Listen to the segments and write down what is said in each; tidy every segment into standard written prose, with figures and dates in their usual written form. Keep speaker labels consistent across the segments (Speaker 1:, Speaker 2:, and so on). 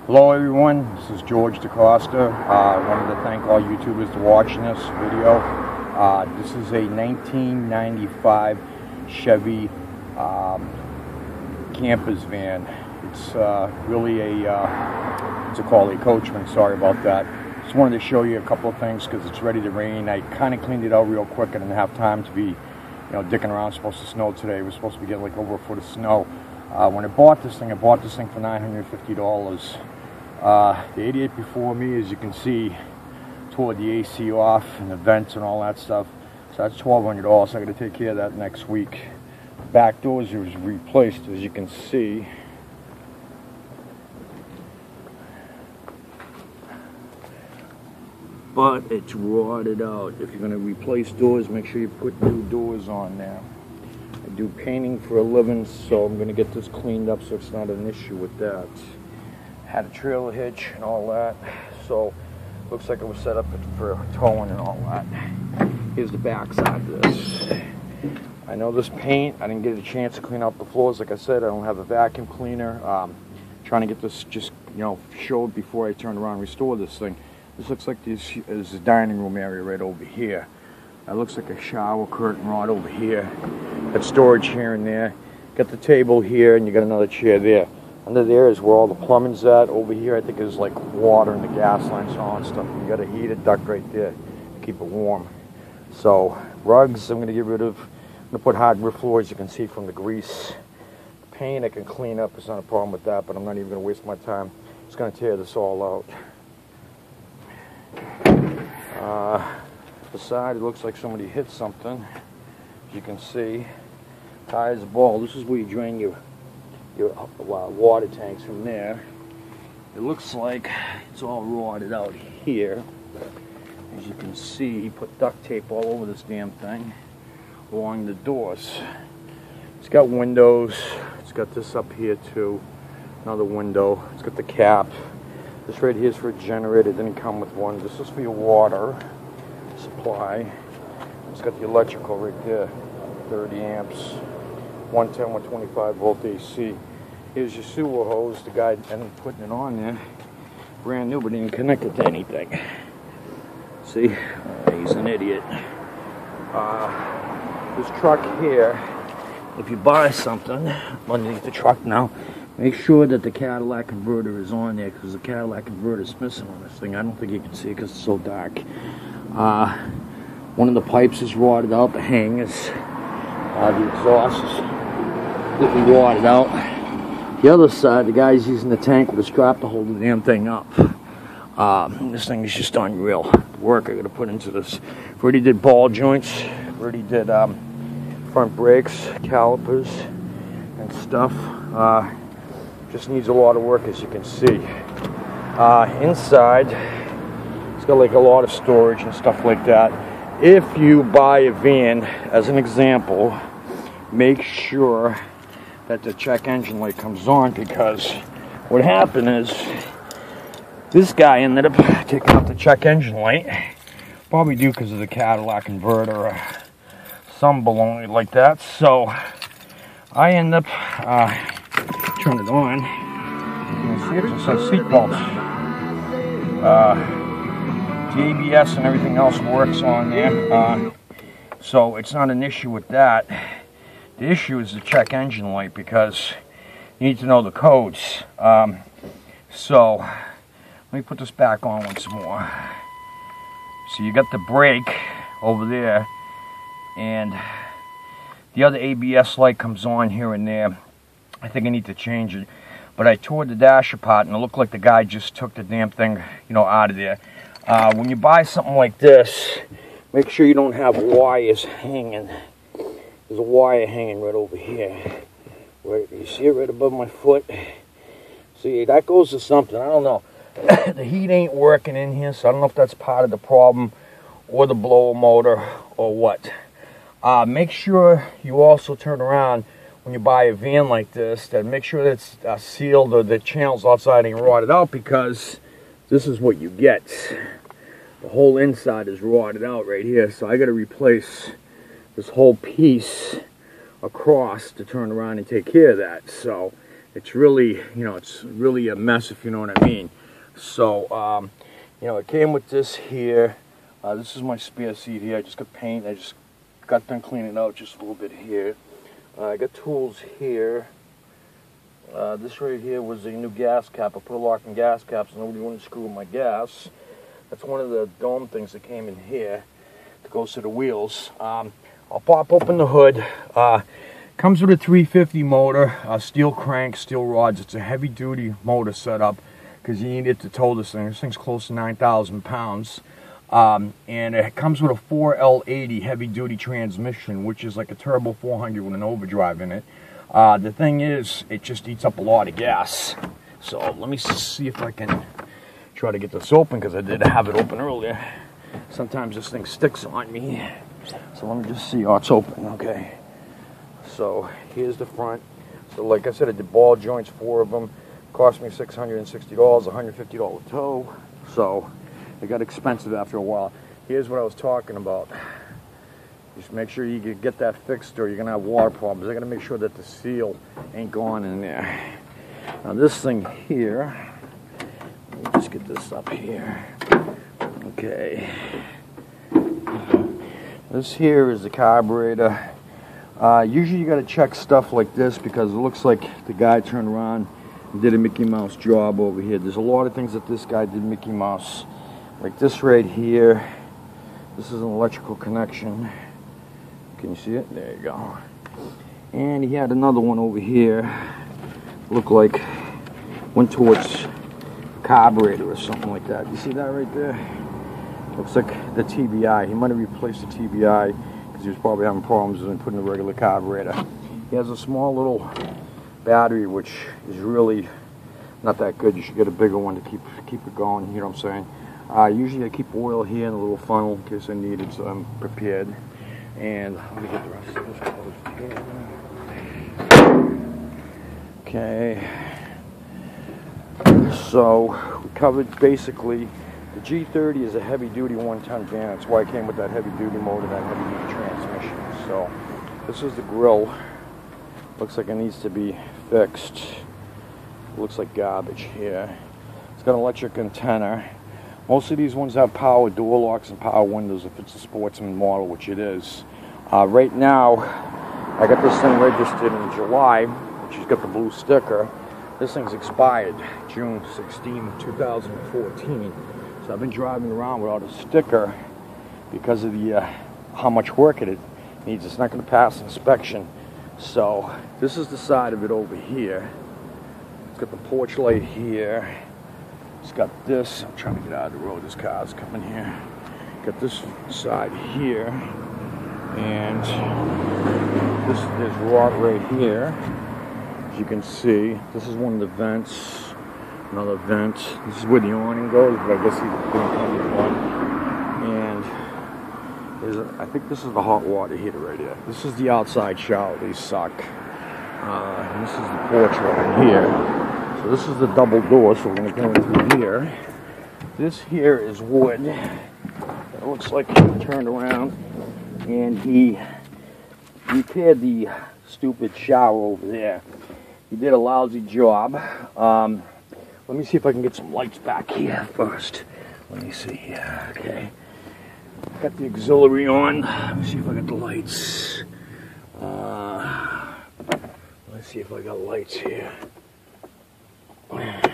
Speaker 1: Hello everyone, this is George DaCosta. I wanted to thank all YouTubers for watching this video. This is a 1995 Chevy campers van. It's really what's it called, a Coachman, sorry about that. Just wanted to show you a couple of things because it's ready to rain. I kind of cleaned it out real quick. I didn't have time to be, dicking around. It's supposed to snow today. We're supposed to be getting like over a foot of snow. When I bought this thing for $950. The idiot before me, as you can see, tore the AC off and the vents and all that stuff. So that's $1,200. So I got to take care of that next week. Back doors was replaced, as you can see. But it's rotted out. If you're going to replace doors, make sure you put new doors on there. I do painting for a living, so I'm going to get this cleaned up so it's not an issue with that. Had a trailer hitch and all that, so looks like it was set up for towing and all that. Here's the back side of this. I know this paint, I didn't get a chance to clean out the floors. Like I said, I don't have a vacuum cleaner. Trying to get this just, showed before I turn around and restore this thing. This looks like this is the dining room area right over here. That looks like a shower curtain rod over here. Got storage here and there. Got the table here, and you got another chair there. Under there is where all the plumbing's at. Over here, I think, is like water and the gas lines and all that stuff. And you got a heated duct right there to keep it warm. So, rugs, I'm going to get rid of. I'm going to put hardwood floors, you can see from the grease. The paint I can clean up, it's not a problem with that, but I'm not even going to waste my time. Just going to tear this all out. The side, it looks like somebody hit something. As you can see, tires ball. This is where you drain your water tanks from there. It looks like it's all rotted out here. As you can see, he put duct tape all over this damn thing along the doors. It's got windows. It's got this up here too. Another window. It's got the cap. This right here is for a generator. It didn't come with one. This is for your water supply. It's got the electrical right there. 30 amps. 110, 125 volt AC. Here's your sewer hose. The guy ended up putting it on there. Brand new, but didn't connect it to anything. See? He's an idiot. This truck here, if you buy something underneath the truck now, make sure that the Cadillac converter is on there, because the Cadillac converter is missing on this thing. I don't think you can see it because it's so dark. One of the pipes is rotted out, the hangers. The exhaust is looking rotted out. The other side, the guy's using the tank with a strap to hold the damn thing up. This thing is just unreal. The work I gotta put into this. Already did ball joints. Already did front brakes, calipers, and stuff. Just needs a lot of work, as you can see. Inside, it's got like a lot of storage and stuff like that. If you buy a van, as an example, make sure that the check engine light comes on, because what happened is this guy ended up taking out the check engine light, probably due because of the Cadillac converter or some baloney like that. So I end up turning it on. You can see it says seat belts. The ABS and everything else works on there, so it's not an issue with that. The issue is the check engine light, because you need to know the codes. So let me put this back on once more. So you got the brake over there, and the other ABS light comes on here and there. I think I need to change it, but I tore the dash apart, and it looked like the guy just took the damn thing, out of there. When you buy something like this, make sure you don't have wires hanging. There's a wire hanging right over here. Right, you see it right above my foot? See, that goes to something. I don't know. The heat ain't working in here, so I don't know if that's part of the problem, or the blower motor, or what. Make sure you also turn around when you buy a van like this, that make sure that it's sealed, or the channels outside ain't rotted out, because this is what you get. The whole inside is rotted out right here, so I got to replace this whole piece across to turn around and take care of that. So it's really, you know, it's really a mess, if you know what I mean. So, you know, it came with this here. This is my spare seat here. I just got paint. I just got done cleaning out just a little bit here. I got tools here. This right here was a new gas cap. I put a lock in gas caps, so nobody wanted to screw with my gas. That's one of the dome things that came in here that goes to the wheels. I'll pop open the hood. Comes with a 350 motor, steel crank, steel rods. It's a heavy duty motor setup because you need it to tow this thing. This thing's close to 9,000 pounds. And it comes with a 4L80 heavy duty transmission, which is like a turbo 400 with an overdrive in it. The thing is, it just eats up a lot of gas. So let me see if I can try to get this open, because I did have it open earlier. Sometimes this thing sticks on me. So let me just see. Oh, it's open. Okay. So here's the front. So like I said, I did ball joints, 4 of them. Cost me $660, $150 tow. So it got expensive after a while. Here's what I was talking about. Just make sure you get that fixed, or you're gonna have water problems. I gotta make sure that the seal ain't gone in there. Now this thing here, let me just get this up here. Okay. This here is the carburetor. Usually you gotta check stuff like this, because it looks like the guy turned around and did a Mickey Mouse job over here. There's a lot of things that this guy did Mickey Mouse. Like this right here. This is an electrical connection. Can you see it? There you go. And he had another one over here. Looked like went towards carburetor or something like that. You see that right there? Looks like the TBI. He might have replaced the TBI because he was probably having problems with putting the regular carburetor. He has a small little battery, which is really not that good. You should get a bigger one to keep it going. You know what I'm saying? Usually I keep oil here in a little funnel in case I need it, so I'm prepared. And let me get the rest of this closed here. Okay. So we covered basically the G30 is a heavy-duty 1-ton van. That's why it came with that heavy-duty motor, that heavy-duty transmission. So this is the grill. Looks like it needs to be fixed. Looks like garbage here. It's got an electric antenna. Most of these ones have power door locks and power windows if it's a sportsman model, which it is. Right now, I got this thing registered in July, which has got the blue sticker. This thing's expired June 16, 2014. So I've been driving around without a sticker because of the how much work it needs. It's not going to pass inspection. So this is the side of it over here. It's got the porch light here. It's got this. I'm trying to get out of the road. This car's coming here. Got this side here, and there's rot right here. As you can see, this is one of the vents. Another vent. This is where the awning goes, but I guess he didn't come with one. And I think this is the hot water heater right here. This is the outside shower. These suck. And this is the porch right here. So this is the double door, so we're going to go into here. This here is wood. It looks like he turned around and he repaired the stupid shower over there. He did a lousy job. Let me see if I can get some lights back here first. Let me see here. Okay. Got the auxiliary on. Let me see if I got the lights. Let's see if I got lights here. Let's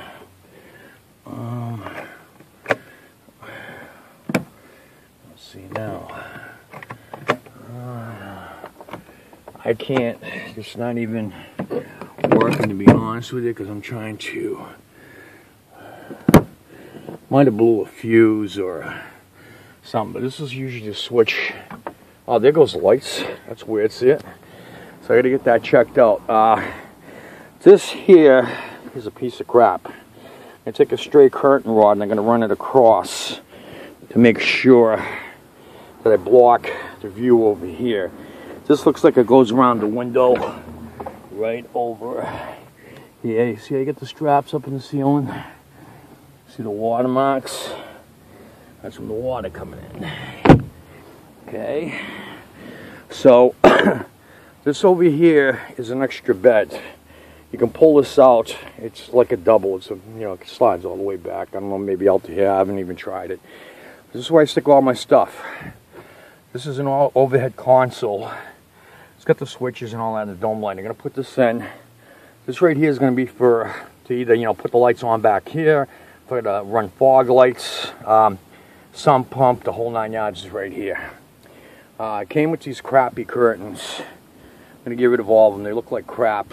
Speaker 1: see now. I can't. It's not even working, to be honest with you, because I'm trying to. Might have blew a fuse or something, but this is usually the switch. Oh, there goes the lights. That's weird. See it? So I got to get that checked out. This here is a piece of crap. I'm going to take a straight curtain rod and I'm going to run it across to make sure that I block the view over here. This looks like it goes around the window right over here. You see I get the straps up in the ceiling? See the watermarks? That's from the water coming in. Okay. So this over here is an extra bed. You can pull this out. It's like a double. It's a, you know, it slides all the way back. I don't know, maybe out to here. I haven't even tried it. This is where I stick all my stuff. This is an overhead console. It's got the switches and all that in the dome light. I'm gonna put this in. This right here is gonna be for to either, you know, put the lights on back here, for to run fog lights, sump pump, the whole 9 yards is right here. It came with these crappy curtains. I'm gonna get rid of all of them. They look like crap.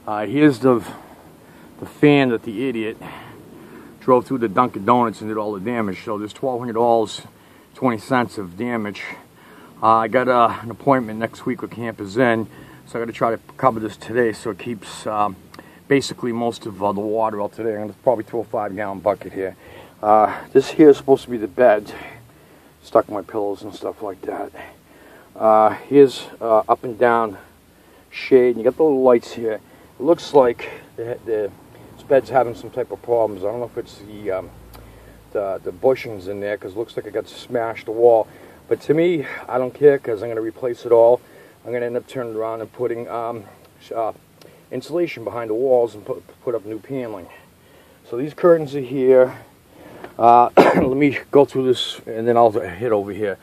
Speaker 1: Here's the fan that the idiot drove through the Dunkin' Donuts and did all the damage. So there's $1,200, 20 cents of damage. I got an appointment next week with Campers Inn, so I got to try to cover this today so it keeps basically most of the water out today. I'm going to probably throw a 5-gallon bucket here. This here is supposed to be the bed. Stuck my pillows and stuff like that. Here's up and down shade, and you got the little lights here. It looks like this bed's having some type of problems. I don't know if it's the bushings in there, because it looks like it got smashed the wall. But to me, I don't care, because I'm going to replace it all. I'm going to end up turning around and putting insulation behind the walls and put up new paneling. So these curtains are here. Let me go through this and then I'll hit over here.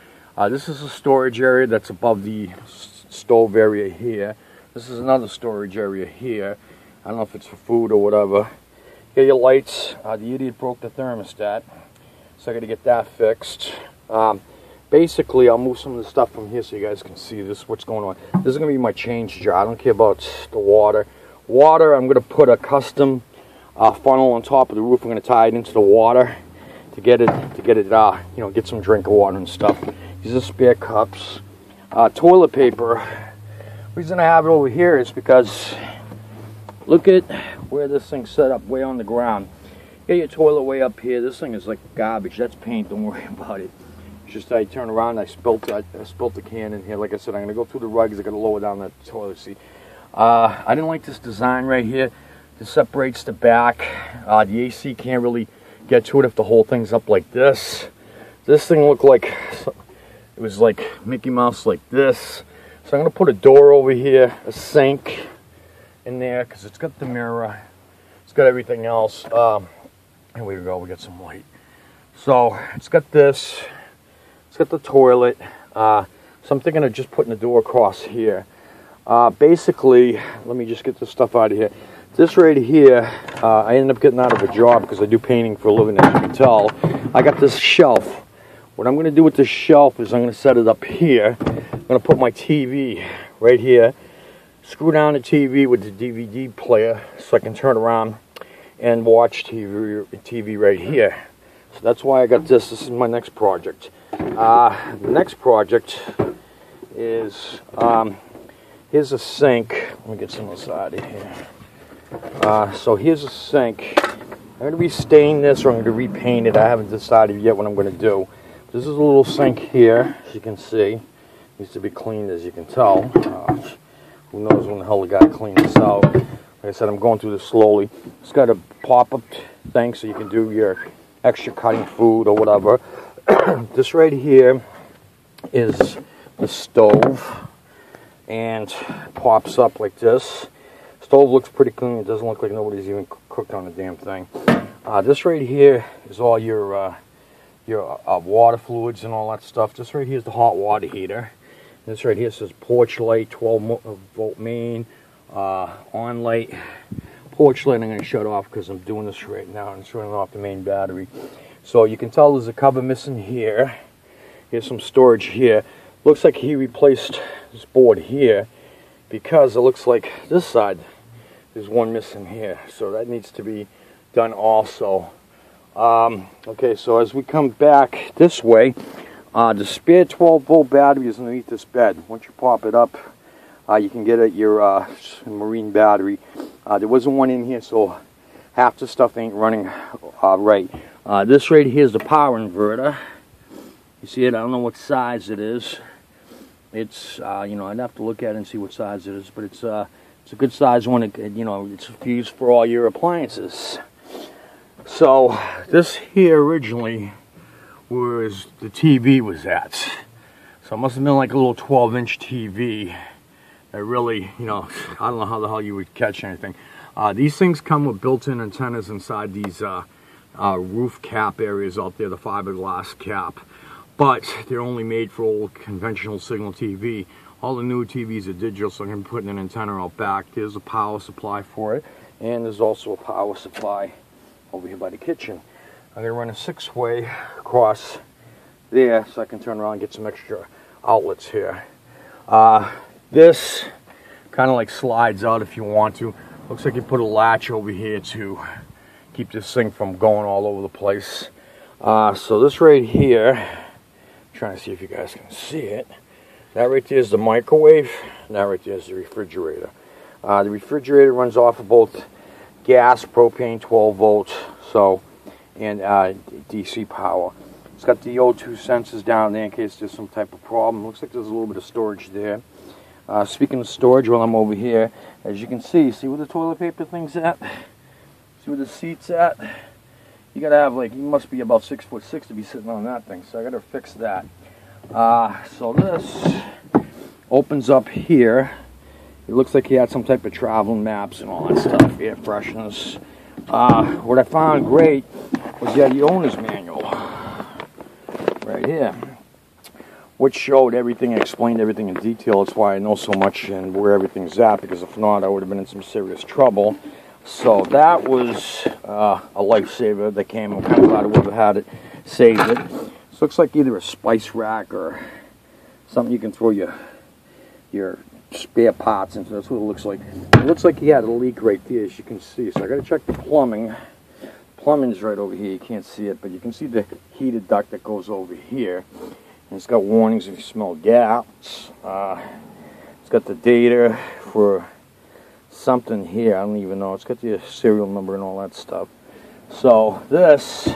Speaker 1: This is a storage area that's above the stove area here. This is another storage area here. I don't know if it's for food or whatever. Here your lights. The idiot broke the thermostat, so I got to get that fixed. Basically, I'll move some of the stuff from here so you guys can see what's going on. This is going to be my change jar. I don't care about the water. Water, I'm going to put a custom funnel on top of the roof. I'm going to tie it into the water to get it, you know, get some drink of water and stuff. These are spare cups. Toilet paper. The reason I have it over here is because look at where this thing's set up, way on the ground. Get your toilet way up here. This thing is like garbage. That's paint. Don't worry about it. It's just I turn around, I spilt the can in here. Like I said, I'm going to go through the rugs. I got to lower down that toilet seat. I didn't like this design right here. This separates the back. The AC can't really get to it if the whole thing's up like this. This thing looked like it was like Mickey Mouse like this. So I'm going to put a door over here, a sink in there, because it's got the mirror. It's got everything else. Here we go. We got some light. So it's got this. It's got the toilet. So I'm thinking of just putting the door across here. Basically, let me just get this stuff out of here. This right here, I ended up getting out of a job because I do painting for a living, as you can tell. I got this shelf. What I'm going to do with this shelf is I'm going to set it up here. I'm going to put my TV right here. Screw down the TV with the DVD player so I can turn around and watch TV right here. So that's why I got this. This is my next project. The next project is, here's a sink. Let me get some of this out of here. So here's a sink. I'm going to be staining this or I'm going to repaint it. I haven't decided yet what I'm going to do. This is a little sink here, as you can see. Needs to be cleaned, as you can tell. Who knows when the hell the guy cleaned this out. Like I said, I'm going through this slowly. It's got a pop-up thing so you can do your extra cutting food or whatever. This right here is the stove, and pops up like this. Stove looks pretty clean. It doesn't look like nobody's even cooked on the damn thing. This right here is all your water fluids and all that stuff. This right here is the hot water heater. This right here says porch light, 12-volt main, on light. Porch light I'm going to shut off because I'm doing this right now and it's running off the main battery. So you can tell there's a cover missing here. Here's some storage here. Looks like he replaced this board here because it looks like this side there's one missing here. So that needs to be done also. Okay, so as we come back this way, the spare 12-volt battery is underneath this bed. Once you pop it up, you can get your marine battery. There wasn't one in here, so half the stuff ain't running right. This right here is the power inverter. You see it? I don't know what size it is. It's you know, I'd have to look at it and see what size it is, but it's a good size one. You know, it's used for all your appliances. So this here originally was the TV was at. So it must have been like a little 12-inch TV that really, you know, I don't know how the hell you would catch anything. These things come with built-in antennas inside these roof cap areas out there, the fiberglass cap. But they're only made for old conventional signal TV. All the new TVs are digital, so I'm going to be putting an antenna out back. There's a power supply for it, and there's also a power supply over here by the kitchen. I'm going to run a 6-way across there so I can turn around and get some extra outlets here. This kind of like slides out if you want to. Looks like you put a latch over here to keep this thing from going all over the place. So this right here, I'm trying to see if you guys can see it. That right there is the microwave, and that right there is the refrigerator. The refrigerator runs off of both gas, propane, 12 volts, and DC power. It's got the O2 sensors down there in case there's some type of problem. Looks like there's a little bit of storage there. Speaking of storage, while I'm over here, as you can see where the toilet paper thing's at? See where the seat's at? You gotta have you must be about 6'6" to be sitting on that thing, so I gotta fix that. So this opens up here. It looks like he had some type of traveling maps and all that stuff, air freshness. What I found great was the owner's manual right here, which showed everything, explained everything in detail. That's why I know so much and where everything's at, because if not, I would have been in some serious trouble. So that was a lifesaver that came. I'm kind of glad whoever had it saved it. This looks like either a spice rack or something you can throw your spare parts into. That's what it looks like. It looks like he had a leak right there, as you can see. So I got to check the plumbing. Plumbing's right over here. You can't see it, but you can see the heated duct that goes over here. And it's got warnings if you smell gas. It's got the data for something here. I don't even know. It's got the serial number and all that stuff. So this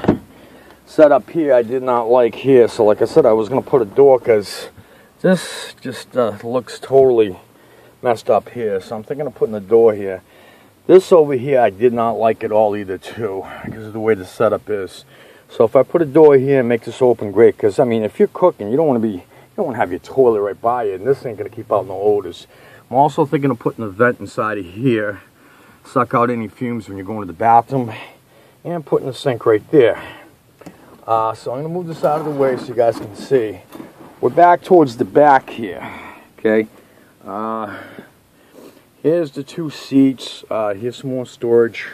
Speaker 1: setup here I did not like here. So like I said, I was going to put a door because this just looks totally messed up here. So I'm thinking of putting a door here. This over here I did not like at all either too, because of the way the setup is. So if I put a door here and make this open, great. Because I mean, if you're cooking, you don't want to have your toilet right by you, and this ain't gonna keep out no odors. I'm also thinking of putting a vent inside of here, suck out any fumes when you're going to the bathroom, and putting a sink right there. So I'm gonna move this out of the way so you guys can see. We're back towards the back here. Okay. Here's the 2 seats. Here's some more storage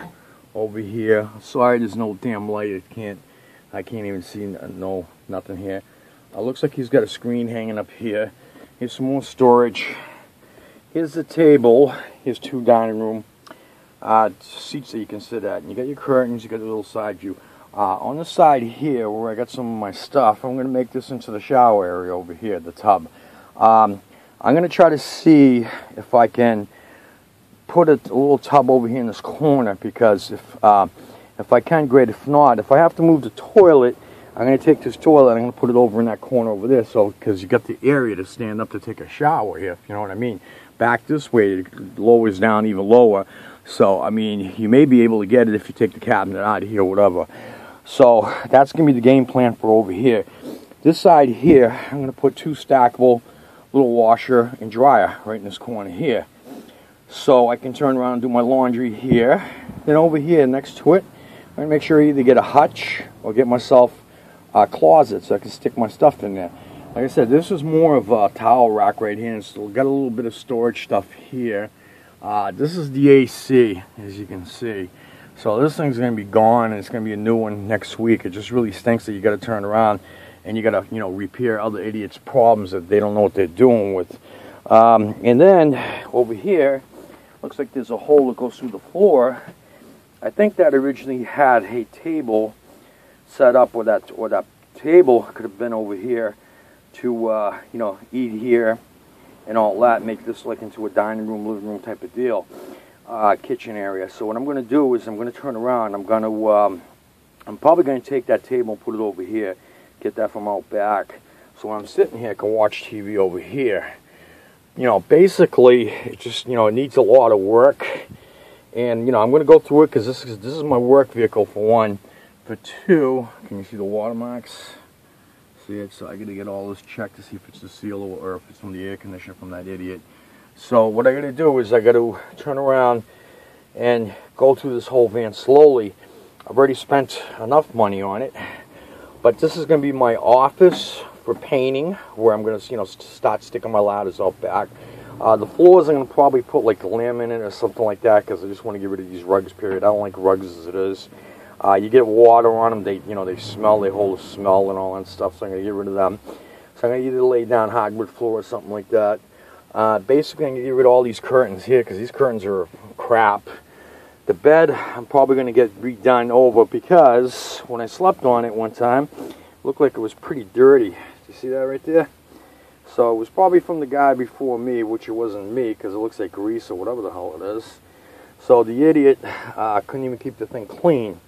Speaker 1: over here. Sorry, there's no damn light. I can't even see nothing here. Looks like he's got a screen hanging up here. Here's some more storage. Here's the table. Here's 2 dining room seats that you can sit at. And you got your curtains. You got a little side view. On the side here, where I got some of my stuff, I'm going to make this into the shower area over here, the tub. I'm going to try to see if I can put a little tub over here in this corner, because if I can, great. If not, if I have to move the toilet, I'm going to take this toilet and I'm going to put it over in that corner over there, so because you got the area to stand up to take a shower here, if you know what I mean. Back this way, it lowers down even lower. So, I mean, you may be able to get it if you take the cabinet out of here or whatever. So, that's going to be the game plan for over here. This side here, I'm going to put 2 stackable little washer and dryer right in this corner here. So I can turn around and do my laundry here. Then over here next to it, I'm going to make sure I either get a hutch or get myself a closet so I can stick my stuff in there. Like I said, this is more of a towel rack right here. It's got a little bit of storage stuff here. This is the AC, as you can see. So this thing's going to be gone, and it's going to be a new one next week. It just really stinks that you got to turn around and you got to, repair other idiots' problems that they don't know what they're doing with. And then over here, looks like there's a hole that goes through the floor. I think that originally had a table set up, or that table could have been over here to eat here and all that, make this like into a dining room, living room type of deal, kitchen area. So what I'm going to do is I'm going to turn around. I'm probably going to take that table and put it over here, get that from out back. So when I'm sitting here, I can watch TV over here. Basically, it just, it needs a lot of work. And, I'm going to go through it because this is my work vehicle, for one. For two, can you see the watermarks? See it? So I got to get all this checked to see if it's the seal or if it's from the air conditioner from that idiot. So what I got to do is I got to turn around and go through this whole van slowly. I've already spent enough money on it, but this is going to be my office for painting, where I'm going to, start sticking my ladders out back. The floors I'm going to probably put like laminate or something like that, because I just want to get rid of these rugs, period. I don't like rugs as it is. You get water on them, they smell, they hold a smell and all that stuff, so I'm going to get rid of them. So I'm going to either lay down hardwood floor or something like that. Basically, I'm going to get rid of all these curtains here, because these curtains are crap. The bed, I'm probably going to get redone over, because when I slept on it one time, it looked like it was pretty dirty. Do you see that right there? So it was probably from the guy before me, which it wasn't me, because it looks like grease or whatever the hell it is. So the idiot couldn't even keep the thing clean.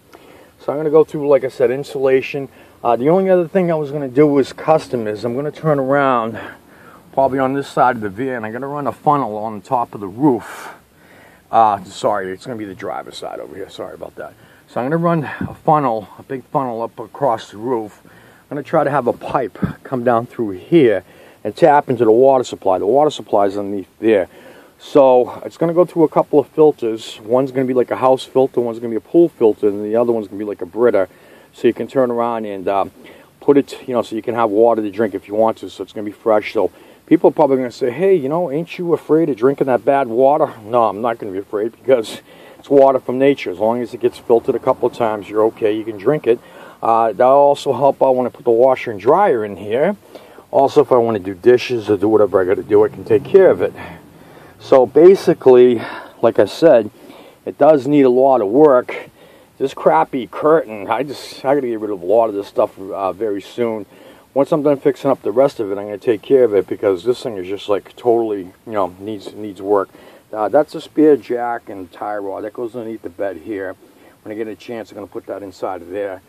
Speaker 1: So I'm going to go through, like I said, insulation. The only other thing I was going to do was custom is I'm going to turn around, probably on this side of the van. I'm going to run a funnel on the top of the roof. Sorry, it's going to be the driver's side over here. Sorry about that. So I'm going to run a funnel, a big funnel up across the roof. I'm going to try to have a pipe come down through here and tap into the water supply. The water supply is underneath there. So it's going to go through a couple of filters. One's going to be like a house filter, one's going to be a pool filter, and the other one's going to be like a Brita. So you can turn around and put it, so you can have water to drink if you want to. So it's going to be fresh. So people are probably going to say, hey, ain't you afraid of drinking that bad water? No, I'm not going to be afraid, because it's water from nature. As long as it gets filtered a couple of times, you're okay. You can drink it. That'll also help out when I put the washer and dryer in here. Also, if I want to do dishes or do whatever I got to do, I can take care of it. So basically, like I said, it does need a lot of work. This crappy curtain, I got to get rid of a lot of this stuff very soon. Once I'm done fixing up the rest of it, I'm going to take care of it, because this thing is just like totally, needs work. That's a spare jack and tie rod that goes underneath the bed here. When I get a chance, I'm going to put that inside of there.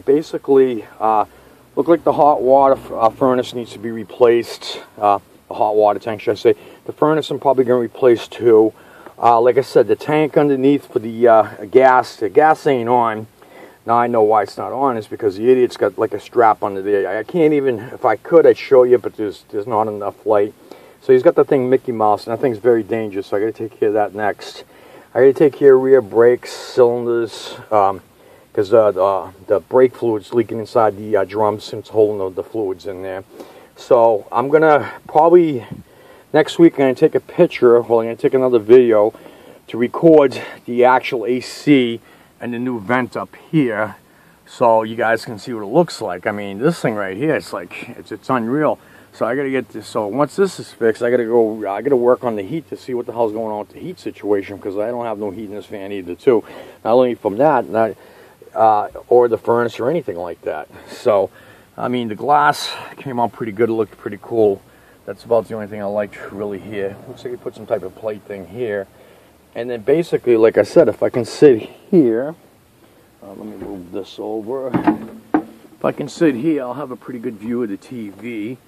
Speaker 1: Basically, look like the hot water furnace needs to be replaced. The hot water tank, should I say. The furnace I'm probably going to replace too. Like I said, the tank underneath for the gas ain't on. Now I know why it's not on. It's because the idiot's got like a strap under there. I can't even, if I could, I'd show you, but there's not enough light. So he's got the thing Mickey Mouse, and that thing's very dangerous, so I got to take care of that next. I got to take care of rear brakes, cylinders, because the brake fluid's leaking inside the drums, since holding the fluids in there. So I'm going to probably, next week, I'm going to take a picture, I'm going to take another video to record the actual AC and the new vent up here, so you guys can see what it looks like. I mean, this thing right here, it's like, it's unreal. So I got to get this, so once this is fixed, I got to work on the heat to see what the hell's going on with the heat situation, because I don't have no heat in this van either too. Not only from that, or the furnace or anything like that. So, I mean, the glass came out pretty good. It looked pretty cool. That's about the only thing I liked really here. Looks like you put some type of plate thing here. And then basically, like I said, if I can sit here, let me move this over. If I can sit here, I'll have a pretty good view of the TV.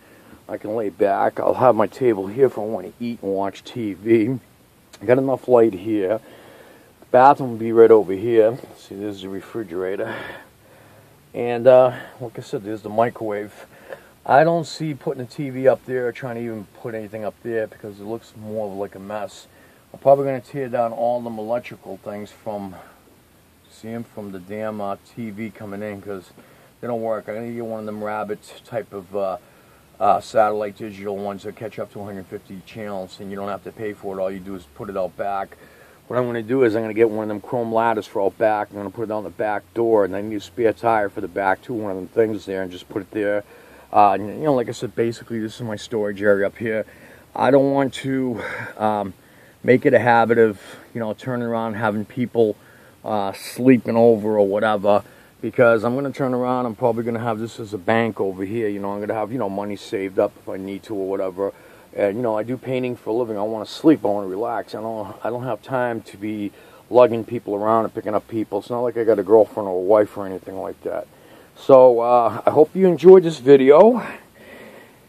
Speaker 1: I can lay back. I'll have my table here if I want to eat and watch TV. I got enough light here. The bathroom will be right over here. See, there's the refrigerator. And like I said, there's the microwave. I don't see putting a TV up there or trying to even put anything up there, because it looks more like a mess. I'm probably going to tear down all them electrical things from the damn TV coming in, because they don't work. I'm going to get one of them rabbit type of satellite digital ones that catch up to 150 channels, and you don't have to pay for it. All you do is put it out back. What I'm going to do is I'm going to get one of them chrome ladders for out back. I'm going to put it on the back door, and I need a spare tire for the back too, one of them things there, and just put it there. Like I said, basically this is my storage area up here. I don't want to make it a habit of, turning around having people sleeping over or whatever, because I'm going to turn around, I'm probably going to have this as a bank over here. I'm going to have, money saved up if I need to or whatever. And, I do painting for a living. I want to sleep. I want to relax. I don't have time to be lugging people around and picking up people. It's not like I got a girlfriend or a wife or anything like that. So, I hope you enjoyed this video.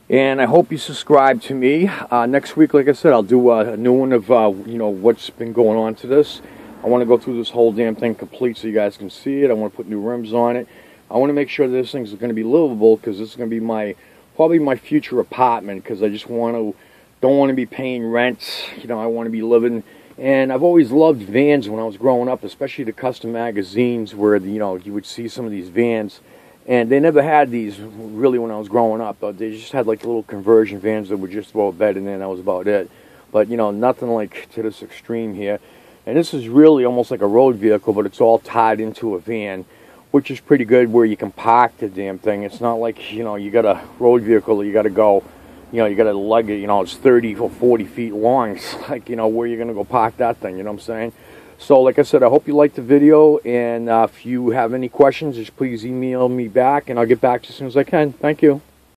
Speaker 1: And I hope you subscribe to me. Next week, like I said, I'll do a new one of, what's been going on to this. I want to go through this whole damn thing complete so you guys can see it. I want to put new rims on it. I want to make sure this thing's going to be livable, because this is going to be probably my future apartment, because I just want to don't want to be paying rent. You know, I want to be living. And I've always loved vans when I was growing up, especially the custom magazines where, you know, you would see some of these vans. And they never had these really when I was growing up. But they just had like little conversion vans that were just about bed, and then that was about it. But, you know, nothing like to this extreme here. And this is really almost like a road vehicle, but it's all tied into a van, which is pretty good where you can park the damn thing. It's not like, you know, you got a road vehicle that you got to go, you know, you got to lug it, you know, it's 30 or 40 feet long. It's like, you know, where you're going to go park that thing, you know what I'm saying? So, like I said, I hope you liked the video, and if you have any questions, just please email me back, and I'll get back to you as soon as I can. Thank you.